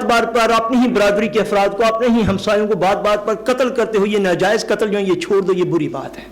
بات بات پر اپنی ہی برادری کے افراد کو، اپنے ہی ہمسایوں کو بات بات پر قتل کرتے ہو، یہ ناجائز قتل جو ہے یہ چھوڑ دو، یہ بری بات ہے۔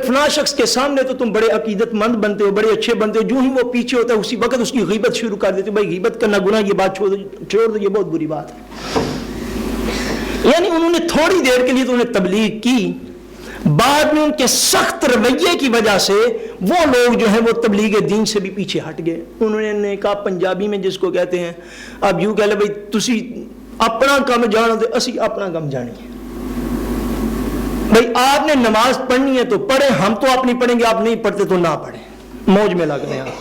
فلاں شخص کے سامنے تو تم بڑے عقیدت مند بنتے ہو، بڑے اچھے بنتے ہو، جو ہی وہ پیچھے ہوتا ہے اسی وقت اس کی غیبت شروع کر دیتے ہو، بھائی غیبت کرنا گناہ، یہ بات چھوڑ دو، یہ بہت بری بات ہے۔ یعنی انہوں نے تھوڑی دیر کے لیے تو انہیں تبلیغ کی، بعد میں ان کے سخت رویے کی وجہ سے وہ لوگ جو ہیں وہ تبلیغ دین سے بھی پیچھے ہٹ گئے۔ انہوں نے کہا پنجابی میں جس کو کہتے ہیں، اب یوں کہہ لے بھائی تسی اپنا کام جانو تے اسی اپنا کام جانیے، بھائی آپ نے نماز پڑھنی ہے تو پڑھیں، ہم تو اپنی پڑھیں گے، آپ نہیں پڑھتے تو نہ پڑھیں، موج میں لگ رہے ہیں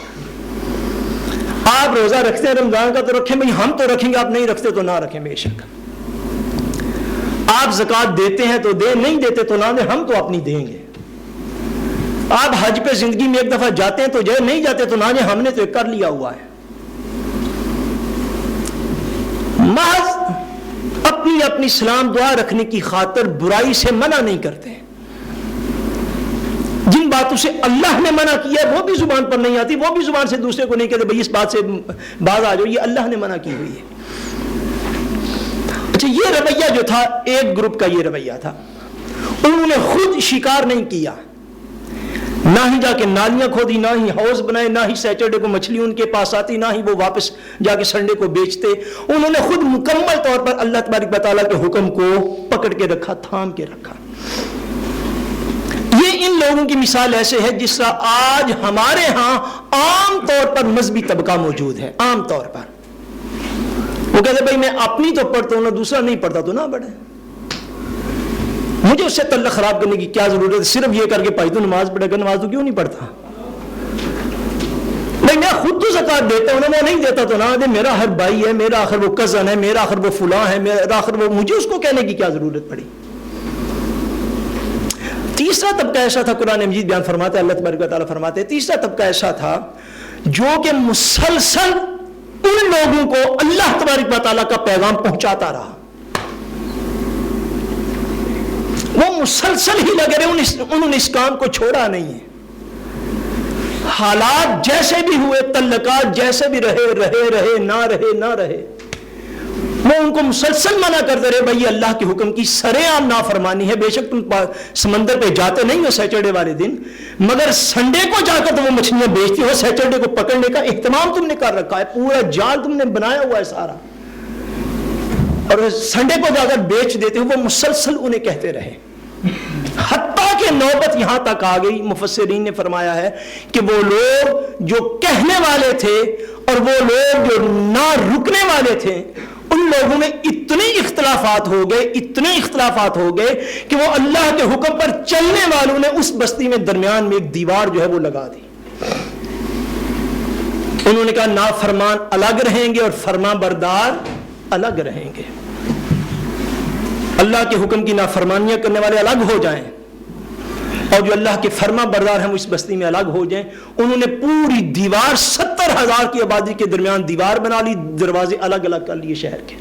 آپ روزہ رکھتے ہیں رمضان کا تو رکھیں، بھائی ہم تو رکھیں گے، آپ نہیں رکھتے تو نہ رکھیں، بے شک آپ زکوٰۃ دیتے ہیں تو دیں، نہیں دیتے تو نہ دیں، ہم تو اپنی دیں گے۔ آپ حج پہ زندگی میں ایک دفعہ جاتے ہیں تو جائے، نہیں جاتے تو نہ جائیں، ہم نے تو کر لیا ہوا ہے۔ محض اپنی سلام دعا رکھنے کی خاطر برائی سے منع نہیں کرتے، جن باتوں سے اللہ نے منع کیا وہ بھی زبان پر نہیں آتی، وہ بھی زبان سے دوسرے کو نہیں کہتے بھئی اس بات سے باز آ جاؤ، یہ اللہ نے منع کی ہوئی ہے۔ اچھا، یہ رویہ جو تھا ایک گروپ کا، یہ رویہ تھا، انہوں نے خود شکار نہیں کیا، نہ ہی جا کے نالیاں کھودی، نہ ہی حوض بنائے، نہ ہی سیٹرڈے کو مچھلی ان کے پاس آتی، نہ ہی وہ واپس جا کے سنڈے کو بیچتے۔ انہوں نے خود مکمل طور پر اللہ تبارک و تعالیٰ کے حکم کو پکڑ کے رکھا، تھام کے رکھا۔ یہ ان لوگوں کی مثال ایسے ہے جس طرح آج ہمارے ہاں عام طور پر مذہبی طبقہ موجود ہے۔ عام طور پر وہ کہتے بھائی میں اپنی تو پڑھتا ہوں، نہ دوسرا نہیں پڑھتا تو نہ پڑھے، مجھے اس سے تعلق خراب کرنے کی کیا ضرورت ہے، صرف یہ کر کے بھائی تو نماز پڑھے گا، نماز تو کیوں نہیں پڑھتا، نہیں میں خود تو زکوٰۃ دیتا ہوں نا، وہ نہیں دیتا تو نہ دے، میرا ہر بھائی ہے، میرا آخر وہ کزن ہے، میرا آخر وہ فلاں ہے، میرا آخر وہ، مجھے اس کو کہنے کی کیا ضرورت پڑی۔ تیسرا طبقہ ایسا تھا، قرآن مجید بیان فرماتا ہے، اللہ تبارک و تعالیٰ فرماتے ہیں، تیسرا طبقہ ایسا تھا جو کہ مسلسل ان لوگوں کو اللہ تبارک و تعالیٰ کا پیغام پہنچاتا رہا، وہ مسلسل ہی لگے رہے، انہوں نے اس کام کو چھوڑا نہیں ہے، حالات جیسے بھی ہوئے، تعلقات جیسے بھی رہے نہ رہے، وہ ان کو مسلسل منع کرتے رہے بھائی یہ اللہ کے حکم کی سرے عام نافرمانی ہے، بے شک تم سمندر پہ جاتے نہیں ہو سیٹرڈے والے دن، مگر سنڈے کو جا کر تو وہ مچھلیاں بیچتی ہو، سیٹرڈے کو پکڑنے کا اہتمام تم نے کر رکھا ہے، پورا جال تم نے بنایا ہوا ہے سارا، اور سنڈے کو جا کر بیچ دیتے ہو، وہ مسلسل انہیں کہتے رہے، حتیٰ کہ نوبت یہاں تک آ گئی، مفسرین نے فرمایا ہے کہ وہ لوگ جو کہنے والے تھے اور وہ لوگ جو نہ رکنے والے تھے، ان لوگوں میں اتنے اختلافات ہو گئے کہ وہ اللہ کے حکم پر چلنے والوں نے اس بستی میں درمیان میں ایک دیوار جو ہے وہ لگا دی۔ انہوں نے کہا نافرمان الگ رہیں گے اور فرما بردار الگ رہیں گے، اللہ کے حکم کی نافرمانیاں کرنے والے الگ ہو جائیں اور جو اللہ کے فرما بردار ہیں وہ اس بستی میں الگ ہو جائیں۔ انہوں نے پوری دیوار 70,000 کی آبادی کے درمیان دیوار بنا لی، دروازے الگ الگ کر لیے شہر کے۔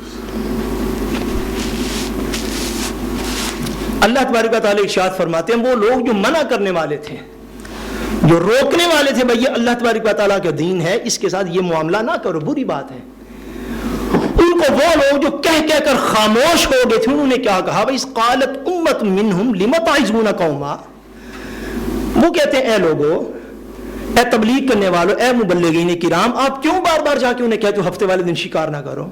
اللہ تبارک و تعالیٰ ارشاد فرماتے ہیں وہ لوگ جو منع کرنے والے تھے، جو روکنے والے تھے بھئی اللہ تبارک و تعالیٰ کا دین ہے، اس کے ساتھ یہ معاملہ نہ کرو، بری بات ہے، ان کو وہ لوگ جو کہہ کر خاموش ہو گئے تھے، انہوں نے کیا کہا بھئی قالت امت منہم لم تعظون قوما، وہ کہتے ہیں اے لوگو، اے تبلیغ کرنے والوں، اے مبلغین کرام، آپ کیوں بار بار جا کے انہیں کہتے ہو ہفتے والے دن شکار نہ کرو،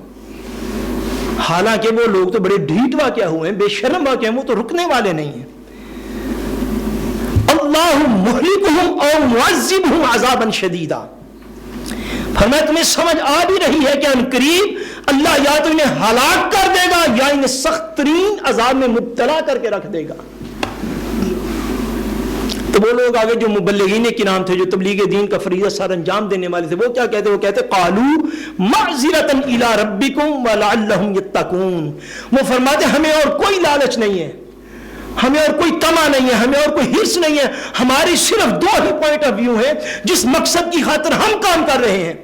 حالانکہ وہ لوگ تو بڑے ڈھیٹ واقع ہوئے ہیں، بے شرم واقع ہیں، وہ تو رکنے والے نہیں ہیں۔ اللہ مہلکہم او معذبہم عذابا شدیدا، فرمایا تمہیں سمجھ آ بھی رہی ہے کہ عنقریب اللہ یا تو انہیں ہلاک کر دے گا یا انہیں سخت ترین عذاب میں مبتلا کر کے رکھ دے گا۔ تو وہ لوگ آگے جو مبلغین کرام تھے، جو تبلیغ دین کا فریضہ سر انجام دینے والے تھے، وہ کیا کہتے؟ وہ کہتے قالوا معذرۃ الی ربکم ولعلہم یتقون، وہ فرماتے ہمیں اور کوئی لالچ نہیں ہے، ہمیں اور کوئی طمع نہیں ہے، ہمیں اور کوئی حرص نہیں ہے، ہماری صرف دو ہی پوائنٹ آف ویو ہے، جس مقصد کی خاطر ہم کام کر رہے ہیں،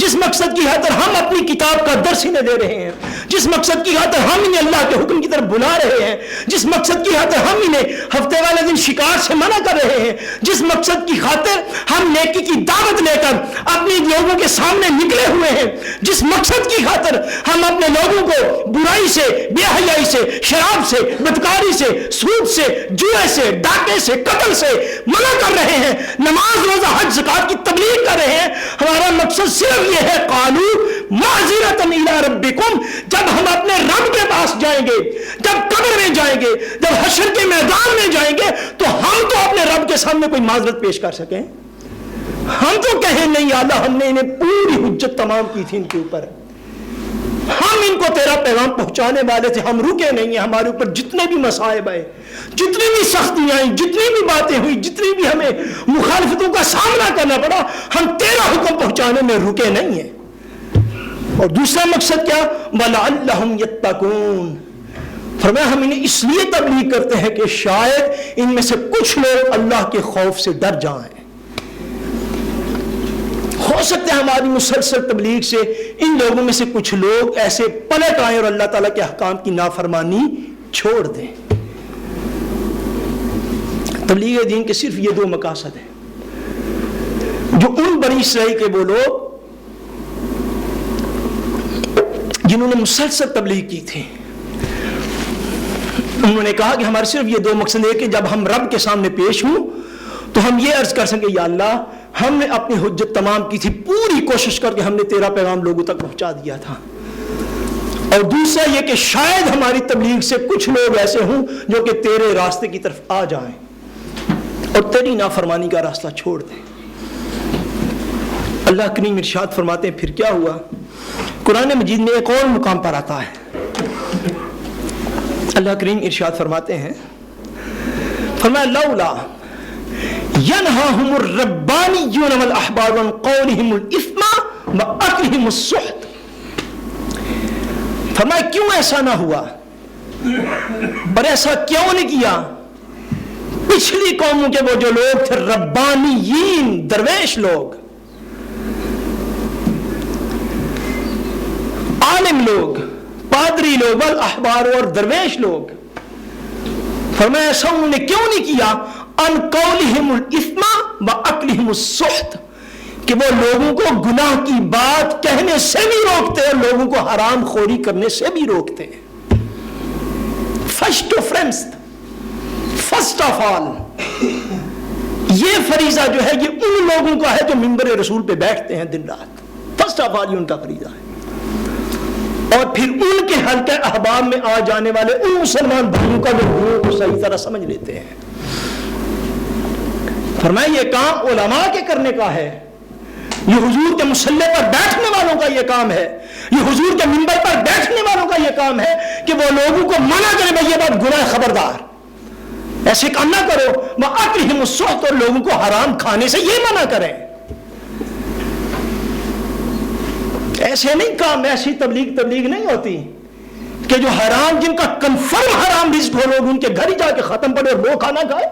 جس مقصد کی خاطر ہم اپنی کتاب کا درس انہیں دے رہے ہیں، جس مقصد کی خاطر ہم انہیں اللہ کے حکم کی طرف بلا رہے ہیں، جس مقصد کی خاطر ہم انہیں ہفتے والے دن شکار سے منع کر رہے ہیں، جس مقصد کی خاطر ہم نیکی کی دعوت لے کر اپنے لوگوں کے سامنے نکلے ہوئے ہیں، جس مقصد کی خاطر ہم اپنے لوگوں کو برائی سے، بے حیائی سے، شراب سے، بدکاری سے، سود سے، جوئے سے، ڈاکے سے، قتل سے منع کر رہے ہیں، نماز روزہ حج زکات کی تبلیغ کر رہے ہیں، ہمارا مقصد صرف یہ ہے قالو معذرۃ الی ربکم، جب ہم اپنے رب کے پاس جائیں گے، جب قبر میں جائیں گے، جب حشر کے میدان میں جائیں گے، تو ہم تو اپنے رب کے سامنے کوئی معذرت پیش کر سکیں؟ ہم تو کہیں نہیں یا اللہ ہم نے انہیں پوری حجت تمام کی تھی ان کے اوپر، ہم ان کو تیرا پیغام پہنچانے والے تھے، ہم رکے نہیں ہیں، ہمارے اوپر جتنے بھی مصائب آئے، جتنی بھی سختیاں آئیں، جتنی بھی باتیں ہوئی، جتنی بھی ہمیں مخالفتوں کا سامنا کرنا پڑا، ہم تیرا حکم پہنچانے میں رکے نہیں ہیں۔ اور دوسرا مقصد کیا؟ وَلَعَلَّهُمْ يَتَّقُونَ، فرمایا ہم انہیں اس لیے تبلیغ کرتے ہیں کہ شاید ان میں سے کچھ لوگ اللہ کے خوف سے ڈر جائیں۔ ہو سکتا ہے ہماری مسلسل تبلیغ سے ان لوگوں میں سے کچھ لوگ ایسے پلٹ آئیں اور اللہ تعالیٰ کے احکام کی نافرمانی چھوڑ دیں۔ تبلیغ دین کے صرف یہ دو مقاصد ہیں جو ان بنی اسرائیل کے وہ لوگ جنہوں نے مسلسل تبلیغ کی تھی، انہوں نے کہا کہ ہمارے صرف یہ دو مقصد ہے کہ جب ہم رب کے سامنے پیش ہوں تو ہم یہ عرض کر سکیں یا اللہ ہم نے اپنی حجت تمام کی تھی، پوری کوشش کر کے ہم نے تیرا پیغام لوگوں تک پہنچا دیا تھا، اور دوسرا یہ کہ شاید ہماری تبلیغ سے کچھ لوگ ایسے ہوں جو کہ تیرے راستے کی طرف آ جائیں اور تیری نافرمانی کا راستہ چھوڑ دیں۔ اللہ کریم ارشاد فرماتے ہیں پھر کیا ہوا؟ قرآن مجید میں ایک اور مقام پر آتا ہے، اللہ کریم ارشاد فرماتے ہیں، فرمایا لولا ينهاهم الربانيون والأحبار عن قولهم الإثم وأكلهم السحت، فرمایا کیوں ایسا نہ ہوا اور ایسا کیوں نہیں کیا؟ پچھلی قوموں کے وہ جو لوگ تھے ربانیین، درویش لوگ، عالم لوگ، پادری لوگ، والاحبار اور درویش لوگ، فرمایا ایسا انہوں نے کیوں نہیں کیا؟ ان قولہم الاثم واکلہم السحت، کہ وہ لوگوں کو گناہ کی بات کہنے سے بھی روکتے ہیں، لوگوں کو حرام خوری کرنے سے بھی روکتے ہیں۔ فرسٹ آف آل یہ فریضہ جو ہے یہ ان لوگوں کا ہے جو منبر رسول پہ بیٹھتے ہیں دن رات، فرسٹ آف آل یہ ان کا فریضہ ہے، اور پھر ان کے حلقہ احباب میں آ جانے والے ان مسلمان بھائیوں کا جو گناہوں کو صحیح طرح سمجھ لیتے ہیں۔ فرمایا یہ کام علماء کے کرنے کا ہے، یہ حضور کے مصلی پر بیٹھنے والوں کا یہ کام ہے، یہ حضور کے منبر پر بیٹھنے والوں کا یہ کام ہے کہ وہ لوگوں کو منع کرے بھائی یہ بات گناہ، خبردار ایسے کام نہ کرو، وَأَكْلِهِمُ السُّحْتَ، اور لوگوں کو حرام کھانے سے یہ منع کریں۔ ایسے نہیں کام، ایسی تبلیغ نہیں ہوتی کہ جو حرام، جن کا کنفرم حرام رزق ہو، لوگ ان کے گھر ہی جا کے ختم پڑے اور وہ کھانا کھائے۔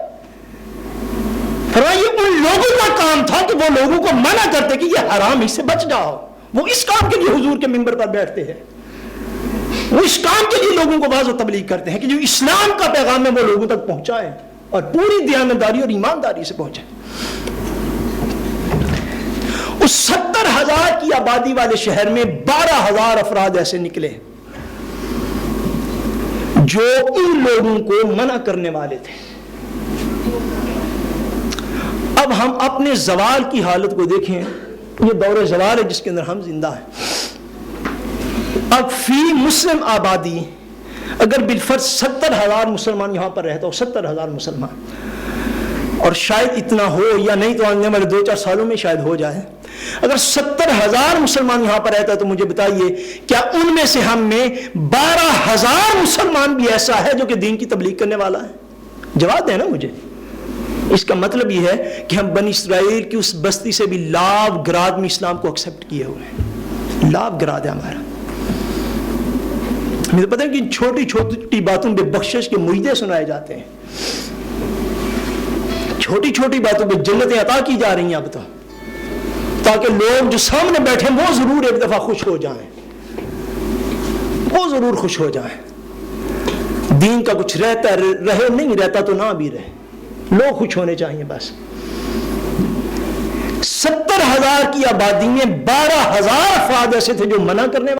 فرمایا یہ ان لوگوں کا کام تھا کہ وہ لوگوں کو منع کرتے کہ یہ حرام، اس سے بچ جاؤ، وہ اس کام کے لیے حضور کے منبر پر بیٹھتے ہیں، وہ اس کام کے لیے لوگوں کو واعظ و تبلیغ کرتے ہیں کہ جو اسلام کا پیغام ہے وہ لوگوں تک پہنچائے اور پوری دیانتداری اور ایمانداری سے پہنچائے۔ اس 70,000 کی آبادی والے شہر میں 12,000 افراد ایسے نکلے جو ان لوگوں کو منع کرنے والے تھے۔ اب ہم اپنے زوال کی حالت کو دیکھیں، یہ دور زوال ہے جس کے اندر ہم زندہ ہیں۔ اب فی مسلم آبادی اگر بالفرض 70,000 مسلمان یہاں پر رہتا ہو، 70,000 مسلمان، اور شاید اتنا ہو یا نہیں تو آنے والے 2-4 سالوں میں شاید ہو جائے، اگر 70,000 مسلمان یہاں پر رہتا ہے تو مجھے بتائیے کیا ان میں سے ہم میں 12,000 مسلمان بھی ایسا ہے جو کہ دین کی تبلیغ کرنے والا ہے؟ جواب دیں نا مجھے۔ اس کا مطلب یہ ہے کہ ہم بنی اسرائیل کی اس بستی سے بھی لاو گراد میں اسلام کو ایکسیپٹ کیے ہوئے ہیں، لاو گراد ہے ہمارا۔ مجھے پتہ ہے کہ چھوٹی چھوٹی باتوں پہ بخشش کے معاہدے سنائے جاتے ہیں، چھوٹی چھوٹی باتوں پہ جنتیں عطا کی جا رہی ہیں اب تو تاکہ لوگ جو سامنے بیٹھے وہ ضرور ایک دفعہ خوش ہو جائیں، وہ ضرور خوش ہو جائیں۔ دین کا کچھ رہتا رہے، نہیں رہتا تو نہ بھی رہے، لوگ خوش ہونے چاہیے بس۔ 70,000 کی آبادی میں 12,000 افراد ایسے تھے جو منع کرنے